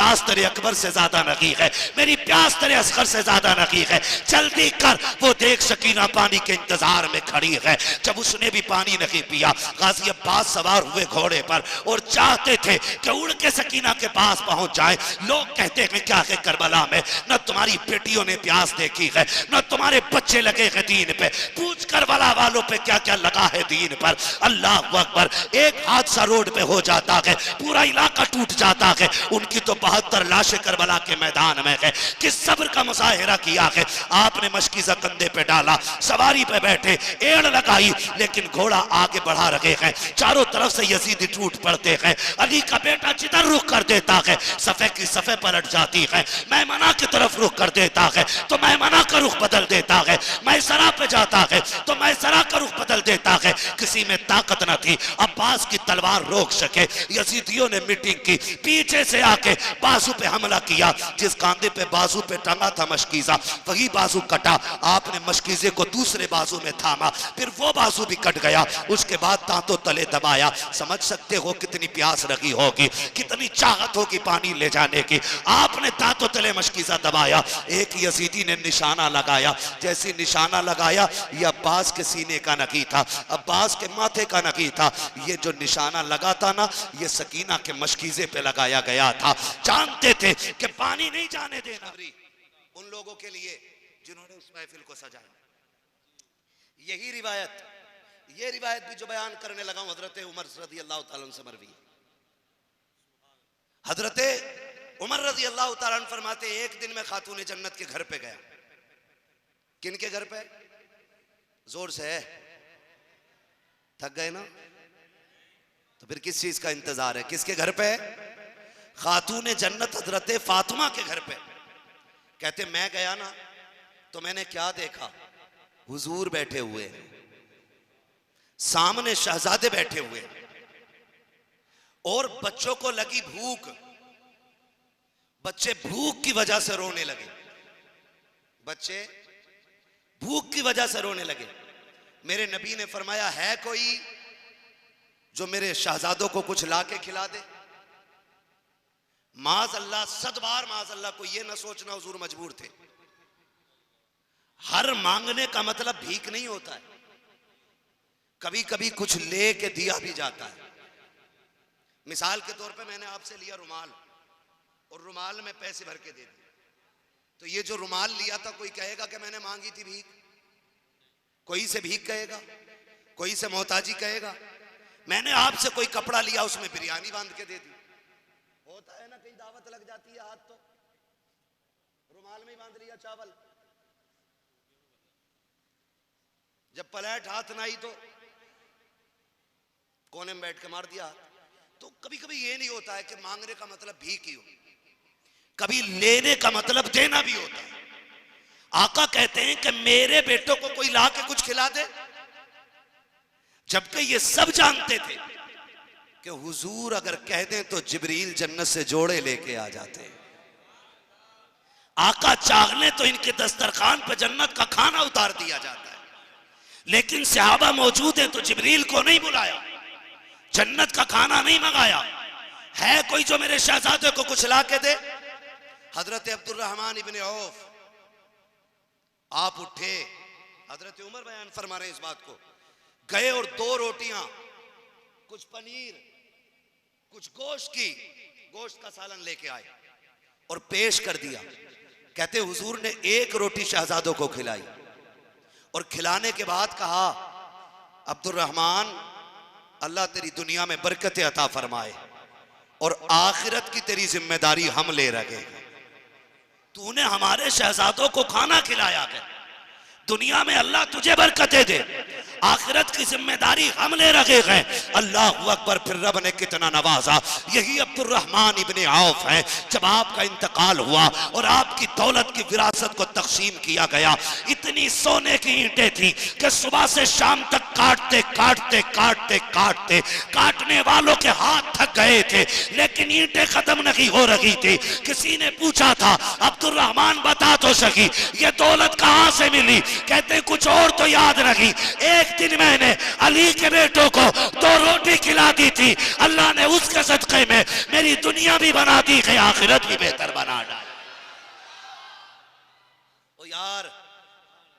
प्यास तेरे अकबर से ज्यादा रकीक है, मेरी प्यास तेरे असगर से ज्यादा रकीक है, जल्दी कर। वो देख सकीना पानी के इंतजार में खड़ी है। जब उसने भी पानी नहीं पिया, गाजी अब्बास सवार हुए घोड़े पर और चाहते थे कि उड़ के सकीना के पास पहुंच जाए। लोग कहते हैं क्या है करबला में न तुम्हारी बेटियों ने प्यास देखी है, न तुम्हारे बच्चे लगे हैं दीन पे, पूछ करबला वालों पे क्या क्या लगा है दीन पर। अल्लाह अकबर, एक हादसा रोड पे हो जाता है, पूरा इलाका टूट जाता है। उनकी तो 72 लाशें करबला के मैदान में है। किस सब्र का मुजाहिरा किया है आपने। मशकीज़ा कंधे पे डाला, सवारी पे बैठे, एड़ लगाई, लेकिन घोड़ा आगे बढ़ा रहे हैं। चारों तरफ से यजीदी टूट पड़ते हैं। अली का बेटा जिधर रुख कर देता है सफ़े की सफ़े पलट जाती है। मैमना की तरफ रुख कर देता है तो मैमना का रुख बदल देता है। मैसरा पे जाता है तो मैसरा का रुख बदल देता है। किसी में ताकत न थी अब्बास की तलवार रोक सके। यजीदियों ने मीटिंग की, पीछे से आके बाजू पे हमला किया। जिस कांधे पे बाजू पे टंगा था मशकीज़ा, वही बाजू कटा। आपने मशकीज़े को दूसरे बाजू में थामा, फिर वो बाजू भी कट गया। उसके बाद दांतों तले दबाया। समझ सकते हो कितनी प्यास लगी होगी, कितनी चाहत होगी पानी ले जाने की। आपने दांतों तले मशकीज़ा दबाया। एक यजीदी ने निशाना लगाया। जैसे निशाना लगाया, ये अब्बास के सीने का नकी था, अब्बास के माथे का नकी था। ये जो निशाना लगा था ना, ये सकीना के मशकीज़े पे लगाया गया था। जानते थे कि पानी नहीं जाने देना उन लोगों के लिए जिन्होंने उस महफिल को सजाया। यही रिवायत, ये रिवायत भी जो बयान करने लगा हूं हजरत उमर रज़ी अल्लाह तआला अन्हु से मरवी। हजरत उमर रज़ी अल्लाह तआला अन्हु फरमाते, एक दिन मैं खातून जन्नत के घर पे गया। किन के घर पे? जोर से है, थक गए ना तो फिर किस चीज का इंतजार है? किसके घर पे? खातून जन्नत हजरत फातिमा के घर पे। कहते मैं गया ना तो मैंने क्या देखा, हुजूर बैठे हुए, सामने शहजादे बैठे हुए और बच्चों को लगी भूख। बच्चे भूख की वजह से रोने लगे, बच्चे भूख की वजह से रोने लगे। मेरे नबी ने फरमाया, है कोई जो मेरे शहजादों को कुछ ला के खिला दे? माज अल्लाह, सदबार माज अल्लाह को ये ना सोचना हुजूर मजबूर थे। हर मांगने का मतलब भीख नहीं होता है, कभी कभी कुछ ले के दिया भी जाता है। मिसाल के तौर पे मैंने आपसे लिया रुमाल और रुमाल में पैसे भर के दे दिए, तो ये जो रुमाल लिया था कोई कहेगा कि मैंने मांगी थी भीख? कोई से भीख कहेगा, कोई से मोहताजी कहेगा। मैंने आपसे कोई कपड़ा लिया, उसमें बिरयानी बांध के दे दी। होता है ना, कहीं दावत लग जाती है, हाथ तो रुमाल में ही बांध लिया चावल। जब पलट हाथ ना आई तो कोने में बैठ के मार दिया। तो कभी कभी ये नहीं होता है कि मांगने का मतलब भीख ही हो, कभी लेने का मतलब देना भी होता है। आका कहते हैं कि मेरे बेटों को कोई ला के कुछ खिला दे, जबकि ये सब जानते थे कि हुजूर अगर कह दें तो जिब्रील जन्नत से जोड़े लेके आ जाते। आका चाहने तो इनके दस्तरखान पर जन्नत का खाना उतार दिया जाता है, लेकिन सहाबा मौजूद है तो जिब्रील को नहीं बुलाया, जन्नत का खाना नहीं मंगाया। है कोई जो मेरे शहजादे को कुछ ला के दे? हजरत अब्दुर्रहमान इब्ने औफ आप उठे, हजरत उमर बयान फरमा रहे इस बात को, गए और 2 रोटियां, कुछ पनीर, कुछ गोश्त का सालन लेके आए और पेश कर दिया। कहते हुजूर ने 1 रोटी शहजादों को खिलाई और खिलाने के बाद कहा, अब्दुर्रहमान अल्लाह तेरी दुनिया में बरकतें अता फरमाए और आखिरत की तेरी जिम्मेदारी हम ले रहे। तूने हमारे शहजादों को खाना खिलाया है, दुनिया में अल्लाह तुझे बरकतें दे, आखिरत की जिम्मेदारी हम ले रहे हैं। अल्लाह अकबर, फिर रब ने कितना नवाजा। यही अब्दुर्रहमान इब्ने औफ हैं। जब आपका इंतकाल हुआ और आपकी दौलत की विरासत को तकसीम किया गया, इतनी सोने की ईंटें थी कि सुबह से शाम तक काटते काटते काटते काटते काटने वालों के हाथ थक गए थे, लेकिन ईंटें खत्म नहीं हो रही थी। किसी ने पूछा था, अब्दुर्रहमान बता तो सकी ये दौलत कहां से मिली? कहते हैं कुछ और तो याद नहीं, एक दिन मैंने अली के बेटों को 2 रोटी खिला दी थी, अल्लाह ने उसके सदक़े में मेरी दुनिया भी बना दी है, आखिरत भी बेहतर बना डाली। ओ यार,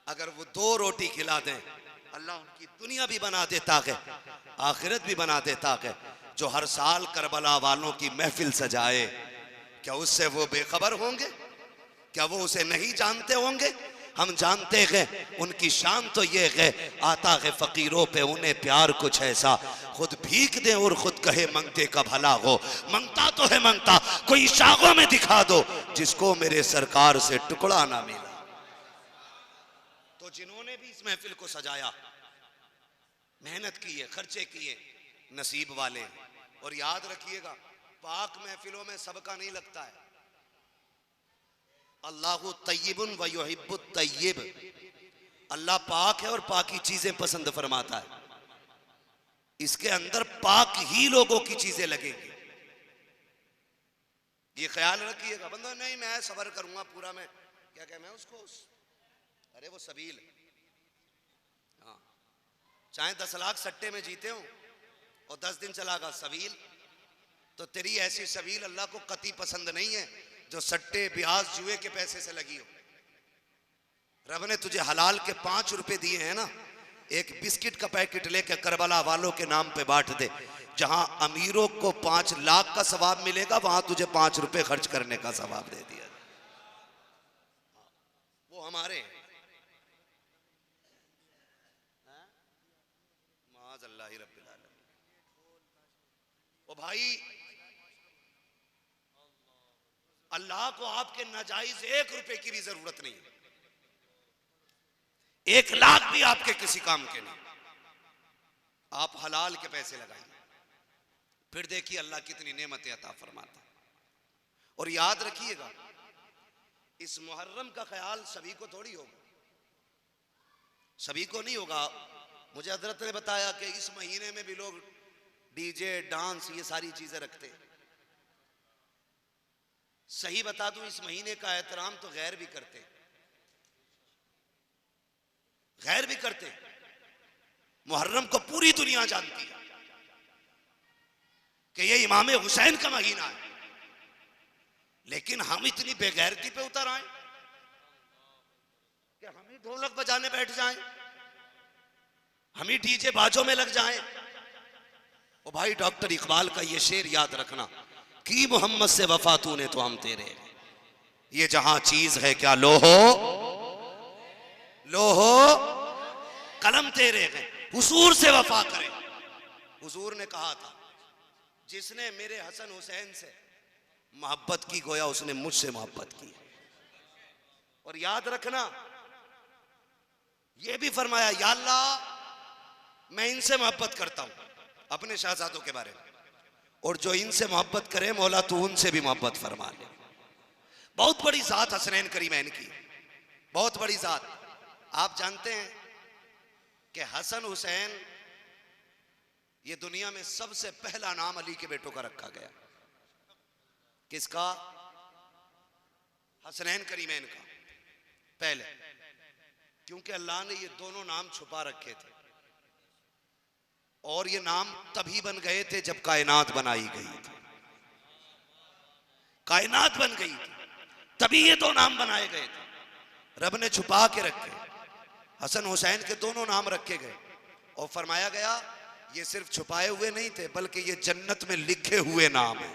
अगर वो 2 रोटी खिला दें, अल्लाह उनकी दुनिया भी बना देता है, आखिरत भी बना देता है। जो हर साल करबला वालों की महफिल सजाए, क्या उससे वो बेखबर होंगे? क्या वो उसे नहीं जानते होंगे? हम जानते हैं उनकी शान तो ये है, आता है फकीरों पे उन्हें प्यार कुछ ऐसा, खुद भीख दे और खुद कहे मंगते का भला हो। मंगता तो है मंगता, कोई शागों में दिखा दो जिसको मेरे सरकार से टुकड़ा ना मिला। तो जिन्होंने भी इस महफिल को सजाया, मेहनत की है, खर्चे किए, नसीब वाले हैं। और याद रखिएगा, पाक महफिलों में सबका नहीं लगता है। अल्लाहु तय्यिबुन व युहिब्बुत तय्यिब, अल्लाह पाक है और पाकी चीजें पसंद फरमाता है। इसके अंदर पाक ही लोगों की चीजें लगेंगी, ये ख्याल रखिएगा। बंदा नहीं मैं सबर करूंगा पूरा, मैं क्या क्या मैं उसको अरे वो सबील, हाँ, चाहे 10 लाख सट्टे में जीते हो और 10 दिन चलागा सबील, तो तेरी ऐसी सबील अल्लाह को कती पसंद नहीं है जो सट्टे ब्याज जुए के पैसे से लगी हो। रब ने तुझे हलाल के 5 रुपए दिए हैं ना, एक बिस्किट का पैकेट लेकर करबला वालों के नाम पे बांट दे। जहां अमीरों को 5 लाख का सवाब मिलेगा, वहां तुझे 5 रुपए खर्च करने का सवाब दे दिया। वो हमारे हैं। ओ भाई, अल्लाह को आपके नाजायज 1 रुपए की भी जरूरत नहीं है, 1 लाख भी आपके किसी काम के नहीं। आप हलाल के पैसे लगाइए, फिर देखिए अल्लाह कितनी नेमतें अता फरमाता। और याद रखिएगा, इस मुहर्रम का ख्याल सभी को थोड़ी होगा, सभी को नहीं होगा। मुझे हजरत ने बताया कि इस महीने में भी लोग डीजे डांस ये सारी चीजें रखते। सही बता दूं, इस महीने का एहतराम तो गैर भी करते, गैर भी करते। मुहर्रम को पूरी दुनिया जानती है कि ये इमाम हुसैन का महीना है, लेकिन हम इतनी बेगैरती पे उतर आए कि हम ही ढोलक बजाने बैठ जाएं, हम ही डीजे बाजों में लग जाएं। ओ भाई, डॉक्टर इकबाल का ये शेर याद रखना कि मोहम्मद से वफा तूने तो हम तेरे, ये जहां चीज है क्या लोहो लोहो कलम तेरे हैं, हुजूर से वफा करे। हुजूर ने कहा था, जिसने मेरे हसन हुसैन से मोहब्बत की, गोया उसने मुझसे मोहब्बत की। और याद रखना, यह भी फरमाया, या अल्लाह मैं इनसे मोहब्बत करता हूं, अपने शहजादों के बारे में, और जो इनसे मोहब्बत करे मौला तू उनसे भी मोहब्बत फरमा ले। बहुत बड़ी जात हसनैन करीमैन की, बहुत बड़ी जात। आप जानते हैं कि हसन हुसैन, ये दुनिया में सबसे पहला नाम अली के बेटों का रखा गया। किसका? हसनैन करीमैन का पहले, क्योंकि अल्लाह ने ये दोनों नाम छुपा रखे थे, और ये नाम तभी बन गए थे जब कायनात बनाई गई थी। कायनात बन गई थी तभी ये 2 नाम बनाए गए थे। रब ने छुपा के रखे, हसन हुसैन के दोनों नाम रखे गए, और फरमाया गया ये सिर्फ छुपाए हुए नहीं थे, बल्कि ये जन्नत में लिखे हुए नाम है,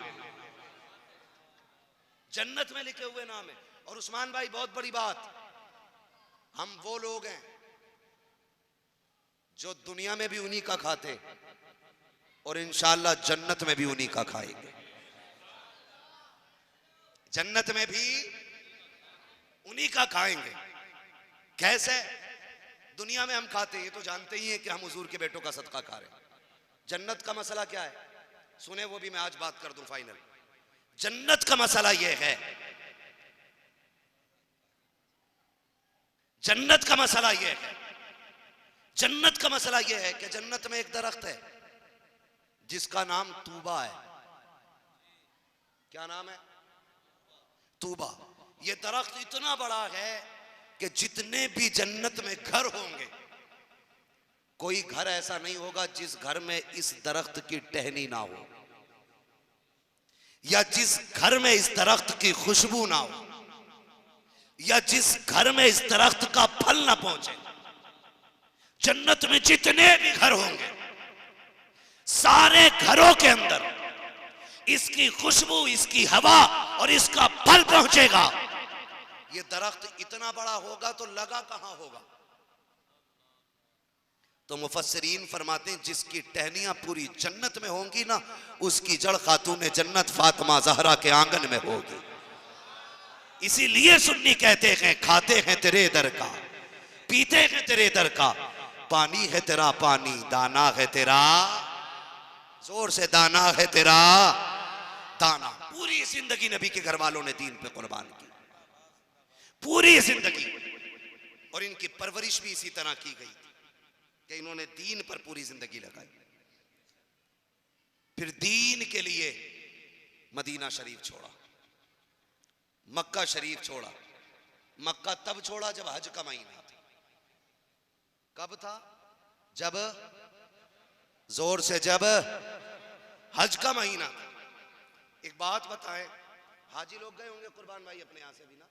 जन्नत में लिखे हुए नाम है। और उस्मान भाई, बहुत बड़ी बात, हम वो लोग हैं जो दुनिया में भी उन्हीं का खाते और इंशाअल्लाह जन्नत में भी उन्हीं का खाएंगे। जन्नत में भी उन्हीं का खाएंगे। कैसे? दुनिया में हम खाते हैं, ये तो जानते ही हैं कि हम हुजूर के बेटों का सदका खा रहे हैं। जन्नत का मसला क्या है? सुने, वो भी मैं आज बात कर दूं फाइनल। जन्नत का मसला यह है, जन्नत का मसला यह है, जन्नत का मसला यह है कि जन्नत में एक दरख्त है जिसका नाम तूबा है। क्या नाम है? तूबा। यह दरख्त इतना बड़ा है कि जितने भी जन्नत में घर होंगे, कोई घर ऐसा नहीं होगा जिस घर में इस दरख्त की टहनी ना हो, या जिस घर में इस दरख्त की खुशबू ना हो, या जिस घर में इस दरख्त का फल ना पहुंचे। जन्नत में जितने भी घर होंगे, सारे घरों के अंदर इसकी खुशबू, इसकी हवा और इसका फल पहुंचेगा। ये दरख्त इतना बड़ा होगा तो लगा कहां होगा? तो मुफस्सिरीन फरमाते हैं जिसकी टहनियां पूरी जन्नत में होंगी ना, उसकी जड़ खातून जन्नत फातिमा ज़हरा के आंगन में होगी। इसीलिए सुन्नी कहते हैं खाते हैं तेरे दर का, पीते हैं तेरे दर का, पानी है तेरा पानी, दाना है तेरा, जोर से दाना है तेरा दाना। पूरी जिंदगी नबी के घर वालों ने दीन पे कुर्बान की, पूरी जिंदगी। और इनकी परवरिश भी इसी तरह की गई कि इन्होंने दीन पर पूरी जिंदगी लगाई। फिर दीन के लिए मदीना शरीफ छोड़ा, मक्का शरीफ छोड़ा। मक्का तब छोड़ा जब हज का महीना था। कब था? जब, जोर से, जब हज का महीना था। एक बात बताएं, हाजी लोग गए होंगे कुर्बान भाई अपने यहां से भी ना,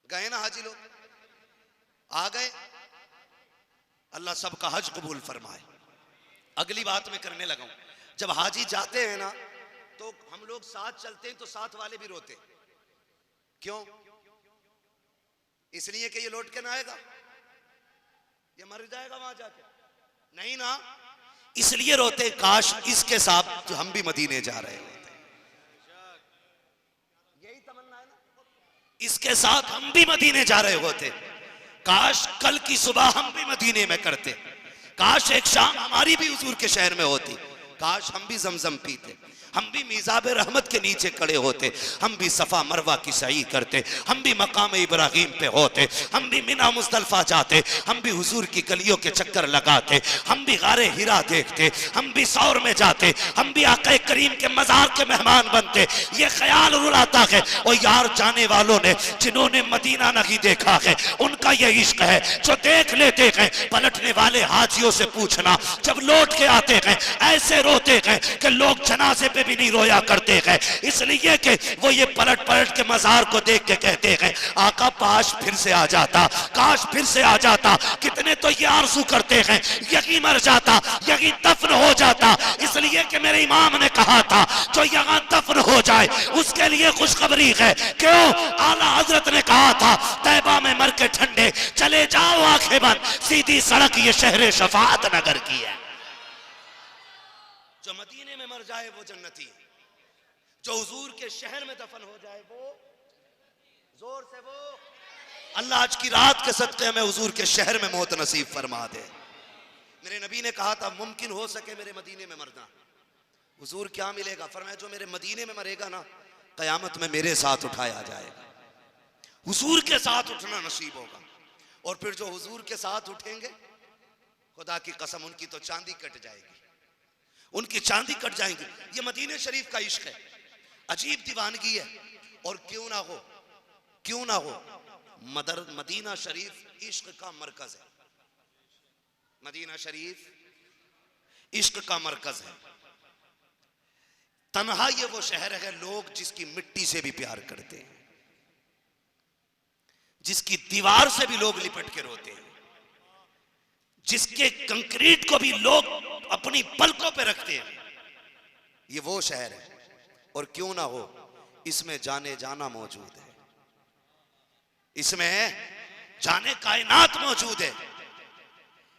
गए ना हाजी लोग? आ गए? अल्लाह सबका हज कबूल फरमाए। अगली बात मैं करने लगा हूं, जब हाजी जाते हैं ना तो हम लोग साथ चलते हैं तो साथ वाले भी रोते। क्यों? इसलिए कि ये लौट के ना आएगा, ये मर जाएगा वहां जाके? नहीं ना, इसलिए रोते काश इसके साथ तो हम भी मदीने जा रहे होते। यही तमन्ना है ना, इसके साथ हम भी मदीने जा रहे होते। काश कल की सुबह हम भी मदीने में करते, काश एक शाम हमारी भी हुजूर के शहर में होती, काश हम भी जमजम पीते, हम भी मीज़ाब रहमत के नीचे खड़े होते, हम भी सफ़ा मरवा की सही करते, हम भी मकाम इब्राहिम पे होते, हम भी मिना मुज़दलिफ़ा जाते, हम भी हुजूर की गलियों के चक्कर लगाते, हम भी गारे हिरा देखते, हम भी सौर में जाते, हम भी आक़ा करीम के मज़ार के मेहमान बनते। ये ख्याल रुलाता है और यार जाने वालों ने जिन्होंने मदीना नहीं देखा है उनका ये इश्क है जो देख लेते हैं। पलटने वाले हाजियों से पूछना, जब लौट के आते हैं ऐसे रोते हैं कि लोग जनाजे पे भी नहीं रोया करते हैं, इसलिए कि वो ये पलट पलट के मजार को देख के कहते हैं आका पाश फिर से आ जाता, काश फिर से आ जाता। कितने तो ये आरज़ू करते हैं यही मर जाता, यही दफन हो जाता, इसलिए कि मेरे इमाम ने कहा था जो यहाँ दफन हो जाए उसके लिए खुशखबरी है। क्यों? आला हजरत ने कहा था तैबा में मर के ठंडे चले जाओ आंखें बंद, सीधी सड़क ये शहर शफात नगर की है। जो मदीने में मर जाए वो जन्नती है, जो हुजूर के शहर में दफन हो जाए वो, जोर से वो, अल्लाह आज की रात के सदक़े में हुजूर के शहर में मौत नसीब फरमा दे। मेरे नबी ने कहा था मुमकिन हो सके मेरे मदीने में मरना। हुजूर क्या मिलेगा? फरमाया जो मेरे मदीने में मरेगा ना क़यामत में मेरे साथ उठाया जाएगा, हुजूर के साथ उठना नसीब होगा। और फिर जो हुजूर के साथ उठेंगे खुदा की कसम उनकी तो चांदी कट जाएगी, उनकी चांदी कट जाएगी। ये मदीने शरीफ का इश्क है, अजीब दीवानगी है। और क्यों ना हो, क्यों ना हो, मदीना शरीफ इश्क का मरकज है। मदीना शरीफ इश्क का मरकज है। तन्हा ये वो शहर है लोग जिसकी मिट्टी से भी प्यार करते हैं, जिसकी दीवार से भी लोग लिपट के रोते हैं, जिसके कंक्रीट को भी लोग अपनी पलकों पे रखते हैं। ये वो शहर है। और क्यों ना हो, इसमें जाने जाना मौजूद है, इसमें जाने कायनात मौजूद है,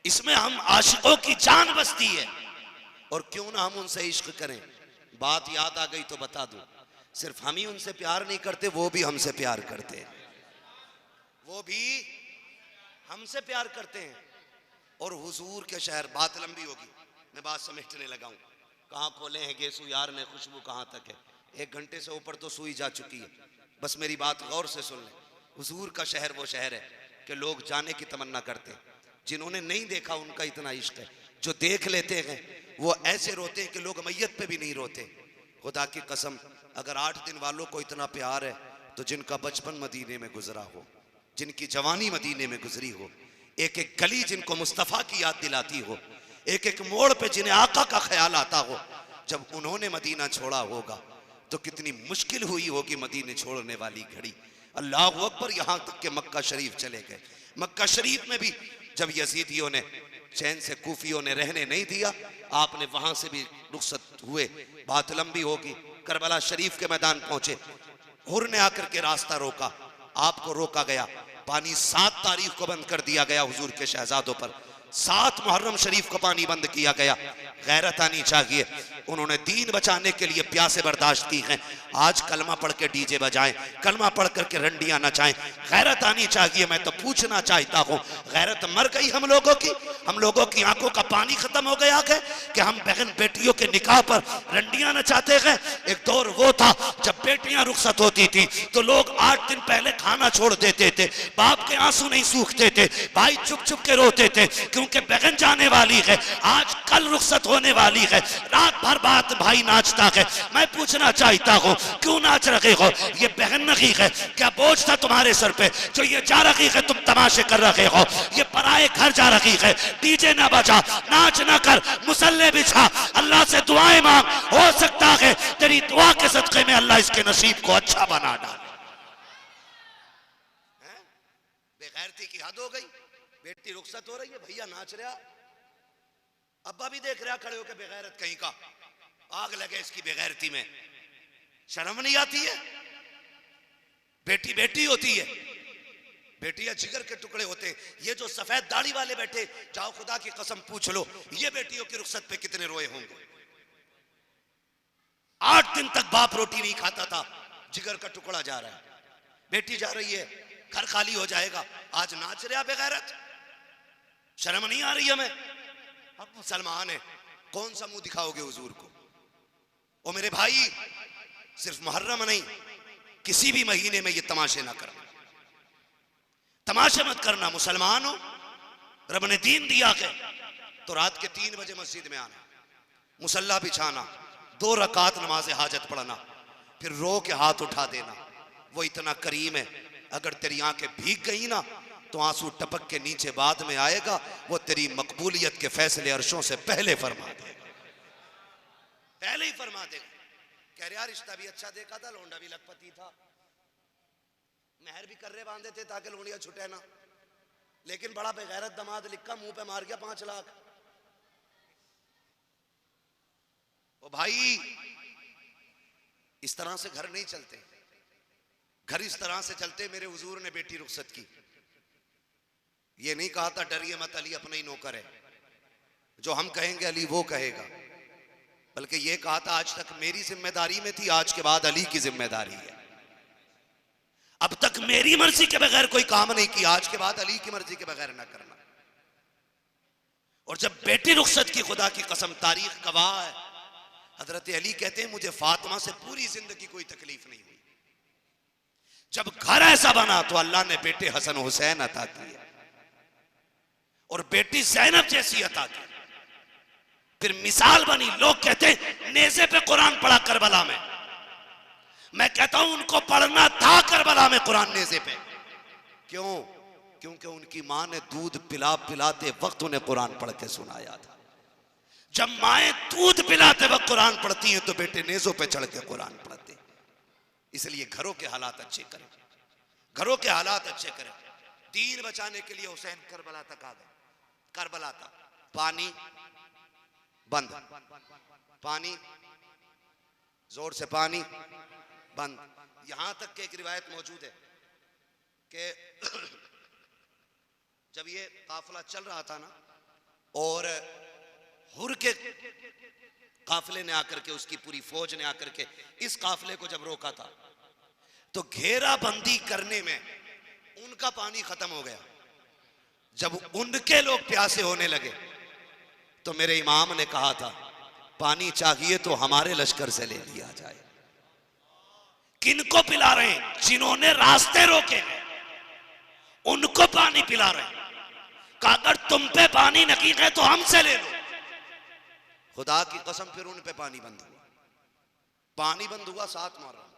इसमें हम आशिकों की जान बसती है। और क्यों ना हम उनसे इश्क करें। बात याद आ गई तो बता दूं, सिर्फ हम ही उनसे प्यार नहीं करते, वो भी हमसे प्यार करते हैं, वो भी हमसे प्यार करते हैं। और हुजूर के शहर, बात लंबी होगी, मैं बात समेटने लगा हूं। कहाँ खोले हैं गेसू यार ने, खुशबू कहाँ तक है? 1 घंटे से ऊपर तो सुई जा चुकी है, बस मेरी बात गौर से सुन लें। हुजूर का शहर वो शहर है कि लोग जाने की तमन्ना करते हैं, जिन्होंने नहीं देखा उनका इतना इश्क है, जो देख लेते हैं वो ऐसे रोते हैं कि लोग मैयत पे भी नहीं रोते। खुदा की कसम, अगर 8 दिन वालों को इतना प्यार है तो जिनका बचपन मदीने में गुजरा हो, जिनकी जवानी मदीने में गुजरी हो, एक एक गली जिनको मुस्तफ़ा की याद दिलाती हो, एक एक मोड़ पे जिन्हें आका का ख्याल आता हो, जब उन्होंने मदीना छोड़ा होगा तो कितनी मुश्किल हुई होगी मदीने छोड़ने वाली घड़ी। अल्लाह अकबर। यहाँ तक के मक्का शरीफ चले गए। मक्का शरीफ में भी जब यजीदियों ने चैन से कूफियों ने रहने नहीं दिया, आपने वहां से भी रुखसत हुए। बात लंबी होगी। करबला शरीफ के मैदान पहुंचे, हुर ने आकर के रास्ता रोका, आपको रोका गया। पानी 7 तारीख को बंद कर दिया गया हुजूर के शहजादों पर। 7 मुहर्रम शरीफ को पानी बंद किया गया। गैरत आनी चाहिए। उन्होंने दीन बचाने के लिए प्यासे बर्दाश्त की हैं। आज कलमा पढ़ के डीजे बजाएं, कलमा पढ़ करके रंडियां नचाएं। गैरत आनी चाहिए। मैं तो पूछना चाहता हूं, गैरत मर गई हम लोगों की? हम लोगों की आंखों का पानी खत्म हो गया है कि हम बहन बेटियों के निकाह पर रंडियां नचाते गए? एक दौर वो था जब बेटियां रुखसत होती थी तो लोग 8 दिन पहले खाना छोड़ देते थे, बाप के आंसू नहीं सूखते थे, भाई चुप चुप के रोते थे क्योंकि बहन जाने वाली है, आज कल रुखसत होने वाली है। रात भर बात भाई नाचता है। मैं पूछना चाहता हूँ, क्यों नाच रहे हो? ये बहन नहीं है क्या? बोझ था तुम्हारे सर पे जो ये जा रही है, तुम तमाशे कर रहे हो। ये पराए घर जा रही है, डीजे ना बजा, नाच ना कर, मुसल्ले बिछा, अल्लाह से दुआएं मांग। हो सकता है तेरी दुआ के सदके में अल्लाह इसके नसीब को अच्छा बना डाले। बेगैरती की हद हो गई। बेटी रुखसत हो रही है, भैया नाच रहा, अब्बा भी देख रहा खड़े होकर, बेगैरत कहीं का। आग लगे इसकी बेगैरती में, शर्म नहीं आती है? बेटी बेटी होती है, बेटियां जिगर के टुकड़े होते हैं। ये जो सफेद दाढ़ी वाले बैठे, जाओ खुदा की कसम पूछ लो, ये बेटियों की रुखसत पे कितने रोए होंगे। 8 दिन तक बाप रोटी नहीं खाता था, जिगर का टुकड़ा जा रहा है। बेटी जा रही है, घर खाली हो जाएगा, आज नाच रहा बेगैरत। शर्म नहीं आ रही हमें? अब मुसलमान है, कौन सा मुंह दिखाओगे हुजूर को? ओ मेरे भाई, सिर्फ मुहर्रम नहीं, किसी भी महीने में ये तमाशे ना करना, तमाशे मत करना। मुसलमान हो, रब ने दीन दिया है तो रात के 3 बजे मस्जिद में आना, मुसल्ला बिछाना, 2 रकात नमाज हाजत पढ़ना, फिर रो के हाथ उठा देना। वो इतना करीम है, अगर तेरी आंखें भीग गई ना तो आंसू टपक के नीचे बाद में आएगा। वो तेरी मकबूलियत के फैसले अर्शों से पहले फरमा देगा, पहले ही फरमा देगा। कह रहे यार रिश्ता भी अच्छा देखा था, लौंडा भी लखपति था, मेहर भी कर्रे बांधे थे ताकि लौंडिया छुटे ना, लेकिन बड़ा बेगैरत दमाद लिखा, मुंह पे मार गया 5 लाख। ओ भाई, इस तरह से घर नहीं चलते। घर इस तरह से चलते। मेरे हुजूर ने बेटी रुखसत की, ये नहीं कहा था डरिए मत, अली अपना ही नौकर है, जो हम कहेंगे अली वो कहेगा, बल्कि ये कहा था आज तक मेरी जिम्मेदारी में थी, आज के बाद अली की जिम्मेदारी है। अब तक मेरी मर्जी के बगैर कोई काम नहीं किया, आज के बाद अली की मर्जी के बगैर ना करना। और जब बेटी रुखसत की, खुदा की कसम तारीख गवाह है, हजरत अली कहते हैं मुझे फातिमा से पूरी जिंदगी कोई तकलीफ नहीं हुई। जब घर ऐसा बना तो अल्लाह ने बेटे हसन हुसैन अता किए और बेटी ज़ैनब जैसी अता की। फिर मिसाल बनी। लोग कहते हैं नेज़े पे कुरान पढ़ा करबला में, मैं कहता हूं उनको पढ़ना था करबला में कुरान नेज़े पे। क्यों? क्योंकि उनकी मां ने दूध पिलाते वक्त उन्हें कुरान पढ़ के सुनाया था। जब माएं दूध पिलाते वक्त कुरान पढ़ती हैं तो बेटे नेज़ों पे चढ़ के कुरान पढ़ते। इसलिए घरों के हालात अच्छे करें, घरों के हालात अच्छे करें। दीन बचाने के लिए हुसैन करबला तक आ गए। करबला था, पानी बंद, पानी जोर से पानी बंद। यहां तक कि एक रिवायत मौजूद है कि जब ये काफिला चल रहा था ना, और हुर के काफिले ने आकर के, उसकी पूरी फौज ने आकर के इस काफिले को जब रोका था तो घेराबंदी करने में उनका पानी खत्म हो गया। जब उनके लोग प्यासे होने लगे तो मेरे इमाम ने कहा था पानी चाहिए तो हमारे लश्कर से ले लिया जाए। किनको पिला रहे हैं? जिन्होंने रास्ते रोके हैं उनको पानी पिला रहे हैं। अगर तुम पे पानी नहीं है तो हमसे ले लो। खुदा की कसम फिर उन पे पानी बंद हुआ। पानी बंद हुआ 7 मुहर्रम,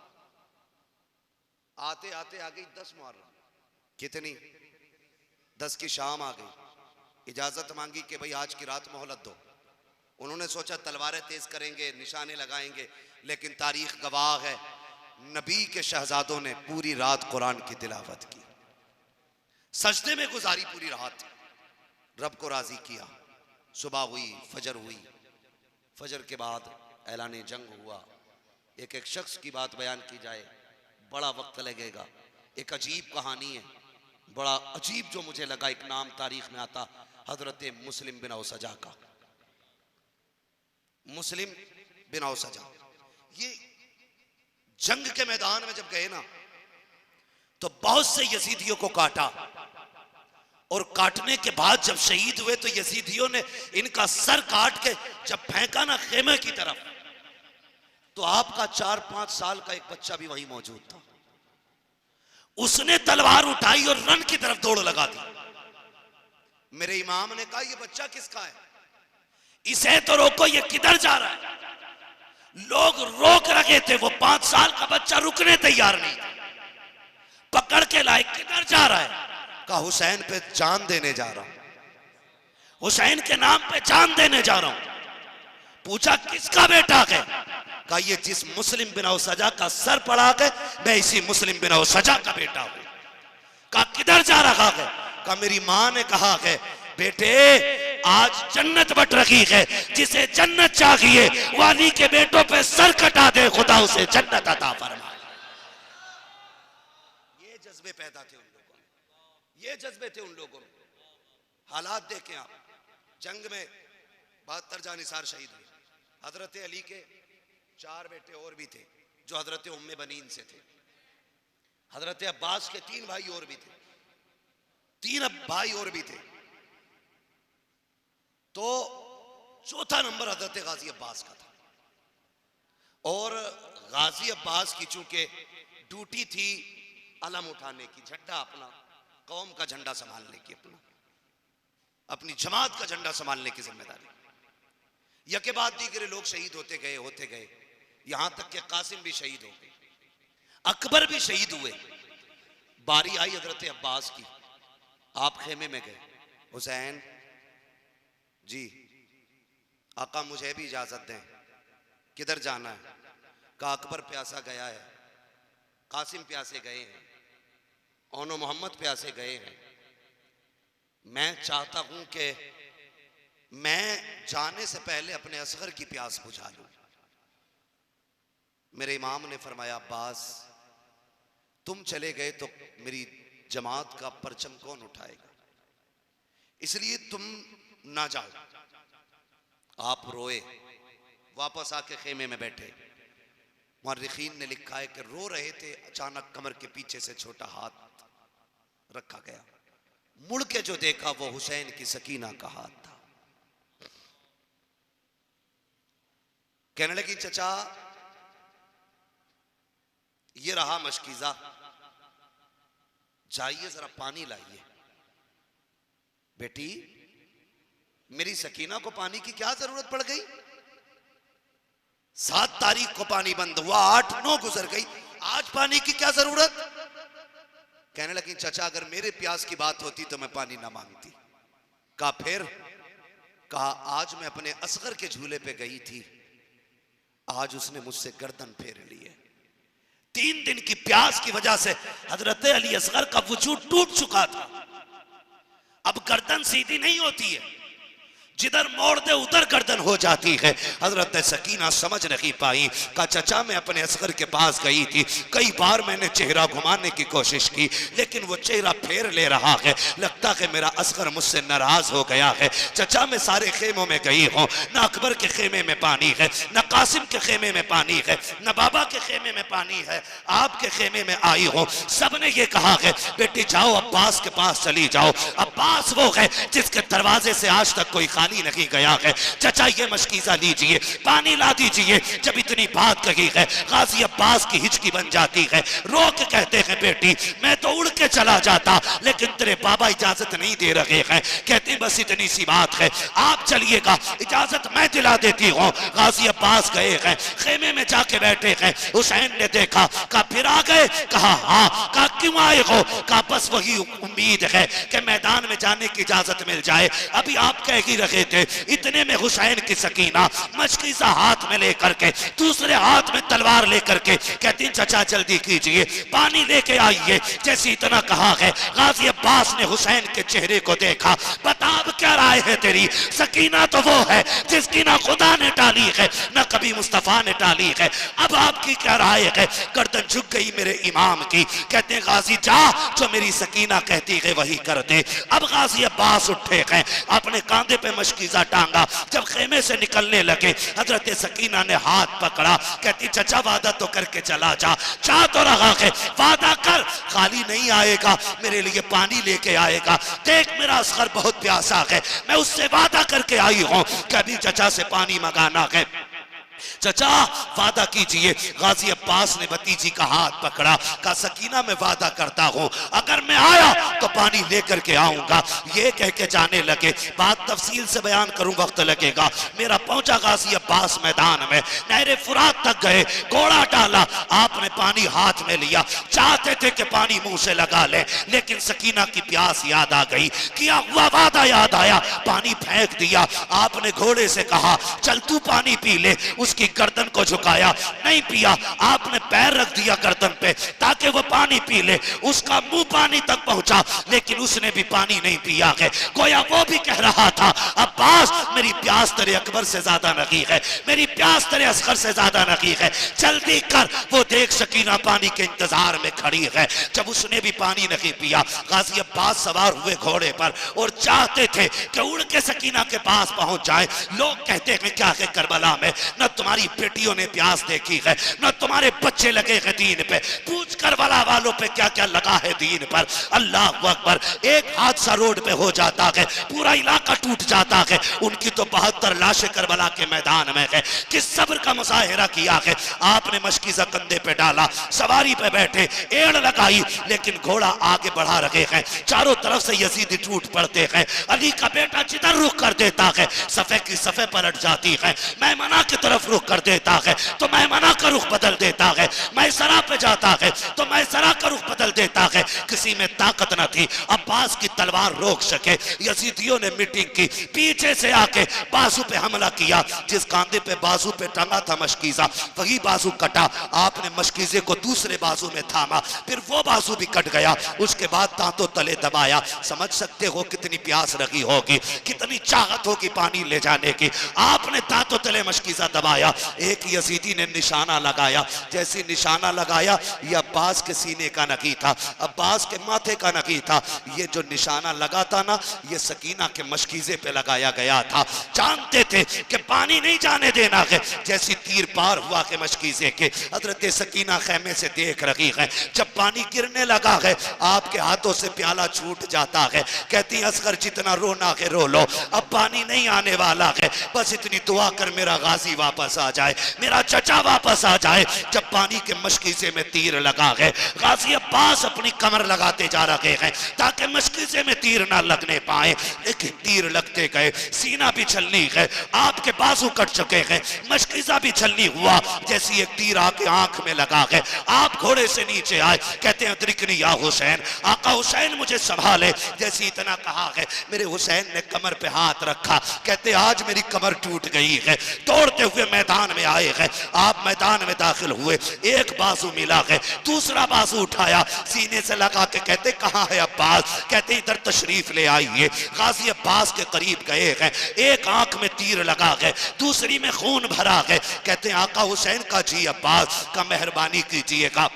आते आते आ गई 10 मुहर्रम, कितनी? 10 की शाम आ गई, इजाजत मांगी कि भाई आज की रात मोहलत दो। उन्होंने सोचा तलवारें तेज करेंगे, निशाने लगाएंगे, लेकिन तारीख गवाह है नबी के शहजादों ने पूरी रात कुरान की तिलावत की, सजदे में गुजारी पूरी रात, रब को राजी किया। सुबह हुई, फजर हुई, फजर के बाद ऐलान जंग हुआ। एक एक शख्स की बात बयान की जाए बड़ा वक्त लगेगा। एक अजीब कहानी है, बड़ा अजीब जो मुझे लगा, एक नाम तारीख में आता हजरत मुस्लिम बिन औसजा का। मुस्लिम बिन औसजा ये जंग के मैदान में जब गए ना तो बहुत से यजीदियों को काटा, और काटने के बाद जब शहीद हुए तो यजीदियों ने इनका सर काट के जब फेंका ना खेमे की तरफ, तो आपका 4-5 साल का एक बच्चा भी वहीं मौजूद था। उसने तलवार उठाई और रन की तरफ दौड़ लगा दी। मेरे इमाम ने कहा यह बच्चा किसका है? इसे तो रोको, ये किधर जा रहा है? लोग रोक रखे थे, वो 5 साल का बच्चा रुकने तैयार नहीं था। पकड़ के लाए, किधर जा रहा है? कहा हुसैन पे जान देने जा रहा हूं, हुसैन के नाम पे जान देने जा रहा हूं। पूछा किसका बेटा है? कहा ये जिस मुस्लिम बिन औसजा का सर पड़ा है मैं इसी मुस्लिम बिन औसजा का बेटा हूं। कहा किधर जा रहा है? कहा मेरी मां ने कहा है बेटे आज जन्नत बट रखी है, जिसे जन्नत चाहिए वाली के बेटों पे सर कटा दे, खुदा उसे जन्नत अता फरमाए। ये जज्बे पैदा थे उन लोगों में, ये जज्बे थे उन लोगों में। हालात देखें आप, जंग में 72 जानिसार शहीद हुए। हजरत अली के 4 बेटे और भी थे जो हजरत उम्मे बनीन से थे। हजरत अब्बास के 3 भाई और भी थे, 3 भाई और भी थे। तो चौथा नंबर हजरत गाजी अब्बास का था। और गाजी अब्बास की चूंकि ड्यूटी थी अलम उठाने की, झंडा अपना कौम का झंडा संभालने की, अपनी जमात का झंडा संभालने की जिम्मेदारी। यके बाद दीगरे लोग शहीद होते गए, यहां तक कि कासिम भी शहीद हो गए, अकबर भी शहीद हुए। बारी आई हजरत अब्बास की, आप खेमे में गए। हुसैन जी आका मुझे भी इजाजत दें, किधर जाना है? कहा अकबर प्यासा गया है, कासिम प्यासे गए हैं, ओनो मोहम्मद प्यासे गए हैं। मैं चाहता हूं कि मैं जाने से पहले अपने असगर की प्यास बुझा लूं। मेरे इमाम ने फरमाया अब्बास तुम चले गए तो मेरी जमात का परचम कौन उठाएगा, इसलिए तुम ना जाओ। आप रोए, वापस आके खेमे में बैठे। मुअर्रिखीन ने लिखा है कि रो रहे थे, अचानक कमर के पीछे से छोटा हाथ रखा गया। मुड़ के जो देखा वो हुसैन की सकीना का हाथ था। कहने लगी चचा ये रहा मशकीजा, जाइए जरा पानी लाइए। बेटी मेरी सकीना को पानी की क्या जरूरत पड़ गई? 7 तारीख को पानी बंद हुआ, 8-9 गुजर गई, आज पानी की क्या जरूरत? कहने लगी चाचा अगर मेरे प्यास की बात होती तो मैं पानी ना मांगती। कहा फिर? कहा आज मैं अपने असगर के झूले पे गई थी, आज उसने मुझसे गर्दन फेर ली है। 3 दिन की प्यास की वजह से हजरत अली असगर का वजूद टूट चुका था। अब गर्दन सीधी नहीं होती है, जिधर मोड़ दे उधर गर्दन हो जाती है। हजरत सकीना समझ नहीं पाई। कहा चचा मैं अपने असगर के पास गई थी, कई बार मैंने चेहरा घुमाने की कोशिश की लेकिन वो चेहरा फेर ले रहा है, लगता है मेरा असगर मुझसे नाराज हो गया है। चचा मैं सारे खेमों में गई हूँ, न अकबर के खेमे में पानी है, न कासिम के खेमे में पानी है, न बाबा के खेमे में पानी है, आपके खेमे में आई हूँ। सबने ये कहा है बेटी जाओ अब्बास के पास चली जाओ। अब्बास वो है जिसके दरवाजे से आज तक कोई खाली नहीं गया है। चचा ये मशकीजा लीजिए, पानी ला दीजिए। जब इतनी बात कही है गाजी अब्बास की हिचकी बन जाती है। रो के कहते हैं बेटी मैं तो उड़ के चला जाता लेकिन तेरे बाबा इजाजत नहीं दे रहे हैं। कहते हैं बस इतनी सी बात है, आप चलिएगा, इजाजत मैं दिला देती हूँ। गाजी अब्बास गए हैं, खेमे में जाके बैठे हैं। हुसैन ने देखा, कहा फिर आ गए? कहा हाँ। कहा क्यों आए हो? कहा बस वही उम्मीद है कि मैदान में जाने की इजाजत मिल जाए। अभी आप कह ही रहे थे। इतने में हुसैन की सकीना मशकीज़ा हाथ में लेकर के, दूसरे हाथ में तलवार लेकर के कहती चचा जल्दी कीजिए, पानी लेके आइए। जैसे इतना कहा है गाजी अब्बास ने हुसैन के चेहरे को देखा। बता अब क्या राय है तेरी? सकीना तो वो है जिसकी ना खुदा ने टाली है ना कभी मुस्तफा ने टाली है। अब आपकी क्या राय है? गर्दन झुक गई मेरे इमाम की। कहते हैं गाजी जा, जो मेरी सकीना कहती है वही कर दे। अब गाजी अब्बास उठे हैं, अपने कांधे पे मशकीज़ा टांगा। जब खेमे से निकलने लगे हजरत सकीना ने हाथ पकड़ा। कहती चचा वादा तो करके चला जा। चाह तो रहा है, वादा कर खाली नहीं आएगा, मेरे लिए पानी लेके आएगा। देख मेरा असगर बहुत प्यासा है, मैं उससे वादा करके आई हूं कभी चचा से पानी मंगाना है। चचा वादा कीजिए। गाजी अब्बास ने भतीजी का हाथ पकड़ा। कहा सकीना मैं वादा करता हूं अगर मैं आया तो पानी लेकर के आऊंगा। ये कह के जाने लगे। बात तफसील से बयान करूं वक्त लगेगा। मेरा पहुंचा गाजी अब्बास मैदान में, नहरे फुरात तक गए, घोड़ा डाला, आपने पानी हाथ में लिया। चाहते थे कि पानी मुंह से लगा ले, लेकिन सकीना की प्यास याद आ गई, किया हुआ वादा याद आया, पानी फेंक दिया। आपने घोड़े से कहा चल तू पानी पी ले। उसकी गर्दन को झुकाया, नहीं पिया। आपने पैर रख दिया गर्दन पे ताकि वो पानी पी ले। उसका मुंह पानी तक पहुंचा लेकिन उसने भी पानी नहीं पिया है। गोया वो भी कह रहा था अब्बास मेरी प्यास तेरे अकबर से ज्यादा नहीं है, मेरी प्यास तेरे असगर से ज्यादा नहीं है, जल्दी कर। वो देख सकीना पानी के इंतजार में खड़ी है। जब उसने भी पानी नहीं पिया गाजी अब्बास सवार हुए घोड़े पर और चाहते थे कि उड़ के सकीना के पास पहुंच जाए। लोग कहते हैं क्या है करबला में न तुम्हारी बेटियों ने प्यास देखी है, न तुम्हारे बच्चे लगे हैं दीन पे। पूछ करबला वालों पे क्या क्या लगा है दीन पर। अल्लाह अकबर। एक हादसा रोड पे हो जाता है, पूरा इलाका टूट जाता है। उनकी तो 72 लाशें करबला के मैदान में है। किस सब्र का मुजाहिरा किया है। आपने मशकीज़ा कंधे पे डाला, सवारी पे बैठे, एड़ लगाई, लेकिन घोड़ा आगे बढ़ा रहे हैं। चारों तरफ से यजीदी टूट पड़ते हैं। अली का बेटा जिधर रुख कर देता है सफ़े की सफ़े पलट जाती है। मैमना की तरफ रुख कर देता है तो मैमना का रुख बदल देता है। मैसरा पे जाता है तो मैसरा का रुख बदल देता है। किसी में ताकत न थी अब्बास की तलवार रोक सके। यजीदियों ने मीटिंग की, पीछे से आके बाजू पे हमला किया। जिस कांधे पे बाजू पे टंगा था मशकीज़ा वही बाजू कटा। आपने मशकीज़े को दूसरे बाजू में थामा, फिर वो बाजू भी कट गया। उसके बाद तांतों तले दबाया। समझ सकते हो कितनी प्यास लगी होगी, कितनी चाहत होगी पानी ले जाने की। आपने तांतों तले मशकीज़ा दबाया। एक यजीदी ने निशाना लगाया। जैसे निशाना लगाया ये अब्बास के सीने का नकी था, अब्बास के माथे का नकी था। ये जो निशाना लगा था ना ये सकीना के मशकीज़े पे लगाया गया था। जानते थे कि पानी नहीं जाने देना है। जैसी तीर पार हुआ के मशकीज़े के, हजरत सकीना खेमे से देख रही है। जब पानी गिरने लगा है आपके हाथों से प्याला छूट जाता है। कहती असगर जितना रोना है रो लो, अब पानी नहीं आने वाला है। बस इतनी दुआ कर मेरा गाजी वापस आ जाए, मेरा चचा वापस आ जाए। जब पानी के मशकीज़े में तीर लगा है गाजी अब्बास अपनी कमर लगाते जा रहे हैं ताकि मशकीज़े में तीर ना लगने पाए, लेकिन तीर लगते गए। सीना भी छलनी है, आपके बाजू कट चुके हैं, मशकीज़ा भी छलनी हुआ। जैसी एक तीर आके आंख में लगा है आप घोड़े से नीचे आए। कहते हैं अदरिकनी या हुसैन, आका हुसैन मुझे संभाले। जैसे इतना कहा है मेरे हुसैन ने कमर पे हाथ रखा। कहते आज मेरी कमर टूट गई है। दौड़ते हुए मैदान में आए हैं। आप मैदान में दाखिल हुए, एक बाजू मिला है, दूसरा बाजू उठाया, सीने से लगा के कहते कहाँ है अब्बास? कहते इधर तशरीफ ले आइए। गाजी अब्बास के करीब गए हैं। एक आंख में तीर लगा है, दूसरी में खून भरा है। कहते आका हुसैन का जी अब्बास का मेहरबानी कीजिएगा।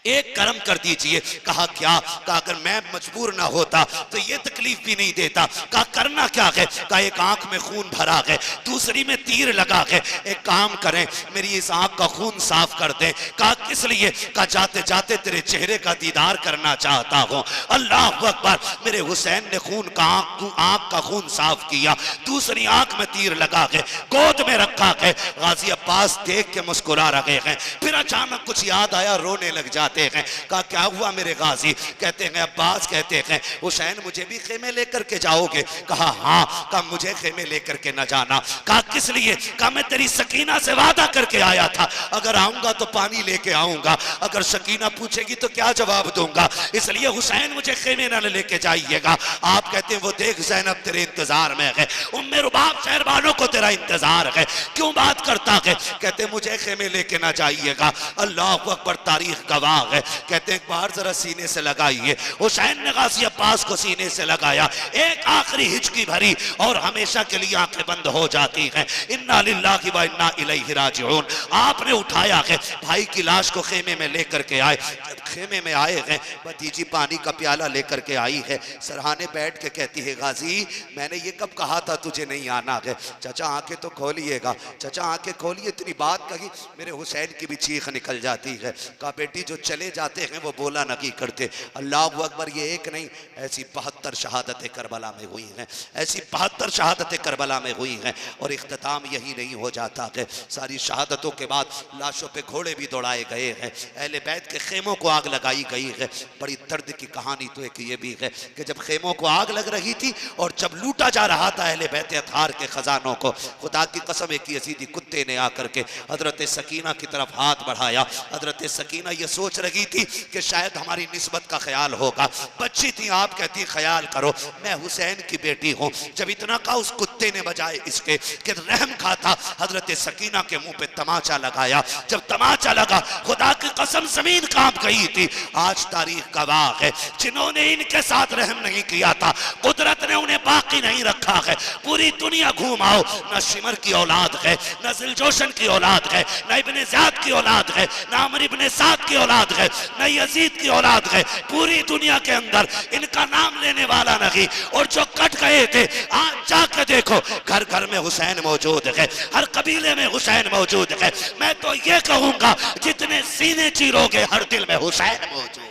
एक कर्म कर दीजिए। कहा क्या? कहा अगर मैं मजबूर ना होता तो ये तकलीफ भी नहीं देता। कहा करना क्या है? कहा एक आंख में खून भरा है, दूसरी में तीर लगा है, एक काम करें मेरी इस आंख का खून साफ कर दें। कहा किस लिए? कहा जाते जाते तेरे चेहरे का दीदार करना चाहता हूं। अल्लाह अकबर। मेरे हुसैन ने खून का आंख का खून साफ किया, दूसरी आंख में तीर लगा के गोद में रखा है। गाजी अब्बास देख के मुस्कुरा रहे हैं, फिर अचानक कुछ याद आया, रोने लग जाते हैं। कहा क्या हुआ मेरे गाजी? कहते हैं अब्बास कहते हैं हुसैन मुझे भी खेमे लेकर के जाओगे? कहा हाँ। कहा मुझे खेमे लेकर के न जाना। कहा किस लिए? कहा मैं तेरी सकीना से वादा करके आया था, अगर आऊंगा तो पानी लेके आऊंगा, अगर सकीना पूछेगी तो क्या जवाब दूंगा, इसलिए हुसैन मुझे खेमे न लेके जाइएगा। आप कहते हैं वो देख ज़ैनब तेरे इंतजार में है, उम्मे रुबाब शहर वालों को तेरा इंतजार है, क्यों बात करता है? कहते मुझे खेमे लेके ना जाइएगा। अल्लाह अकबर। तारीख गवाह है। कहते हैं बाहर जरा सीने से लगाइए। हुसैन ने गाजी अब्बास को सीने से लगाया, एक आखिरी हिचकी भरी और हमेशा के लिए आंखें बंद हो जाती हैं। इन्ना लिल्लाहि व इन्ना इलैहि राजिऊन। आपने उठाया है, भाई की लाश को खेमे में लेकर के आए। जब खेमे में आए हैं, भतीजी पानी का प्याला लेकर के आई है, सरहाने बैठ के कहती है गाजी मैंने ये कब कहा था तुझे नहीं आना है? चाचा आंखें तो खोलिएगा, चाचा आंखें खोलिए। इतनी बात कही मेरे हुसैन की भी चीख निकल जाती है। कहा बेटी जो चले जाते हैं वो बोला नहीं करते। अल्लाह अकबर। ये एक नहीं, ऐसी 72 शहादतें करबला में हुई हैं, ऐसी 72 शहादतें करबला में हुई हैं। और इख्तिताम यही नहीं हो जाता है, सारी शहादतों के बाद लाशों पे घोड़े भी दौड़ाए गए हैं, अहले बैत के खेमों को आग लगाई गई है। बड़ी दर्द की कहानी तो एक ये भी है कि जब खेमों को आग लग रही थी और जब लूटा जा रहा था अहले बैत अतहार के खजानों को, खुदा की कसम एक यजीदी कुत्ते ने आकर के हजरत सकीना की तरफ हाथ बढ़ाया। हजरत सकीना ये सोच रही थी कि शायद हमारी निस्बत का ख्याल होगा, बच्ची थी। आप कहती ख्याल करो मैं हुसैन की बेटी हूं। जब इतना कहा उस कुत्ते ने बजाए इसके कि रहम खाता, हजरत सकीना के मुंह पे तमाचा लगाया। जब तमाचा लगा खुदा की कसम जमीन कांप गई थी। आज तारीख गवाह है, जिन्होंने इनके साथ रहम नहीं किया था कुदरत ने उन्हें बाकी नहीं रखा है। पूरी दुनिया घूम आओ, न शिमर की औलाद है, न जिलजोशन की औलाद है, न इब्ने ज़ियाद की औलाद है, न अमर इब्ने साद की औलाद है, न यजीद की औलाद है। पूरी दुनिया के अंदर इनका नाम लेने वाला नहीं। और जो कट गए थे आज जाकर देखो घर घर में हुसैन मौजूद है, हर कबीले में हुसैन मौजूद है। मैं तो ये कहूंगा जितने सीने चीरोगे हर दिल में हुसैन मौजूद।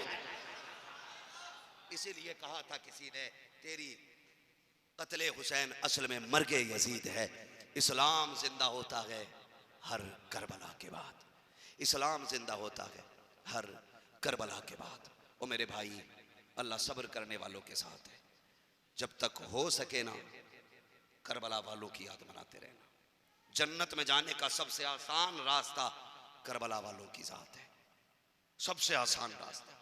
इसीलिए कहा था किसी ने तेरी कत्ले हुसैन असल में मर्गे यजीद है। इस्लाम जिंदा होता है हर करबला के बाद, इस्लाम जिंदा होता है हर करबला के बाद। ओ मेरे भाई अल्लाह सब्र करने वालों के साथ है। जब तक हो सके ना करबला वालों की याद मनाते रहना। जन्नत में जाने का सबसे आसान रास्ता करबला वालों की जात है, सबसे आसान रास्ता।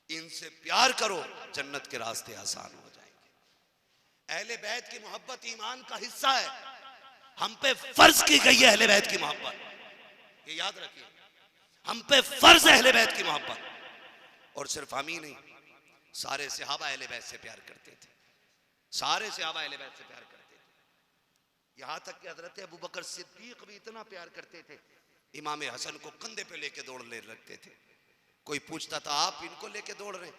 इनसे प्यार करो जन्नत के रास्ते आसान हो जाएंगे। अहले बैत की मोहब्बत ईमान का हिस्सा है, हम पे फर्ज की गई है अहले बैत की मोहब्बत, ये याद रखिए। हम पे फर्ज है अहले बैत की मोहब्बत। और सिर्फ हम ही नहीं, सारे सहाबा अहले बैत से प्यार करते थे, सारे सहाबा अहले बैत से प्यार करते थे। यहां तक कि हजरत अबू बकर सिद्दीक भी इतना प्यार करते थे, इमाम हसन को कंधे पे लेके दौड़ ले रखते थे। कोई पूछता था आप इनको लेके दौड़ रहे?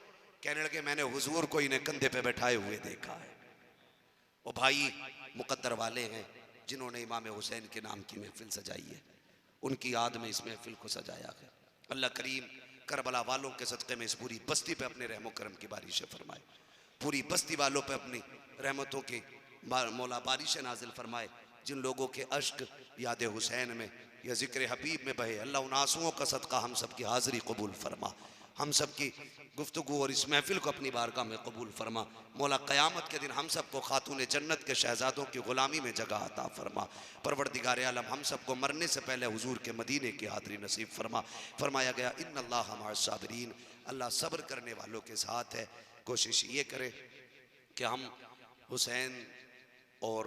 कहने लगे मैंने हुजूर को इन्हें कंधे पे बैठाए हुए देखा है। वो भाई मुकद्दर वाले हैं जिन्होंने इमाम हुसैन के नाम की महफिल सजाई है, उनकी याद में इस महफिल को सजाया है। अल्लाह करीम करबला वालों के सदक़े में इस पूरी बस्ती पे अपने रहमो करम की बारिशें फरमाए, पूरी बस्ती वालों पे अपनी रहमतों की मौला बारिशें नाजिल फरमाए। जिन लोगों के अश्क याद हुसैन में या जिक्र हबीब में बहे, अल्लाह उन आंसुओं का सदका हम सब की हाज़िरी कबूल फरमा, हम सब की गुफ्तगू और इस महफिल को अपनी बारगाह में कबूल फरमा। मौला क़यामत के दिन हम सब को खातून जन्नत के शहजादों की ग़ुलामी में जगह अता फरमा। परवरदिगार आलम हम सब को मरने से पहले हुजूर के मदीने की हाज़िरी नसीब फरमा। फरमाया गया इन्नल्लाह मअस साबिरीन, अल्लाह सब्र करने वालों के साथ है। कोशिश ये करें कि हम हुसैन और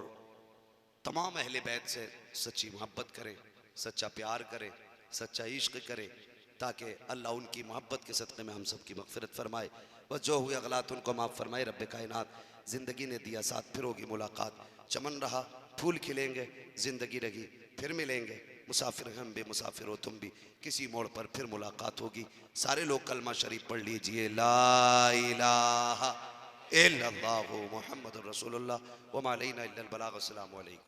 तमाम अहले बैत से सच्ची मोहब्बत करें, सच्चा प्यार करें, सच्चा इश्क करें, ताकि अल्लाह उनकी मोहब्बत के सदक़े में हम सब की मग़फ़िरत फरमाए। बस जो हुए अगलात उनको माफ़ फरमाए। रब्बे कायनात ज़िंदगी ने दिया साथ, फिर होगी मुलाकात। चमन रहा फूल खिलेंगे, ज़िंदगी रही फिर मिलेंगे। मुसाफिर हम भी, मुसाफिर हो तुम भी, किसी मोड़ पर फिर मुलाकात होगी। सारे लोग कलमा शरीफ पढ़ लीजिए, ला इलाहा इल्लल्लाहु मुहम्मदुर रसूलुल्लाह व मा अलैना इल्लल बलाग। अस्सलामु अलैकुम।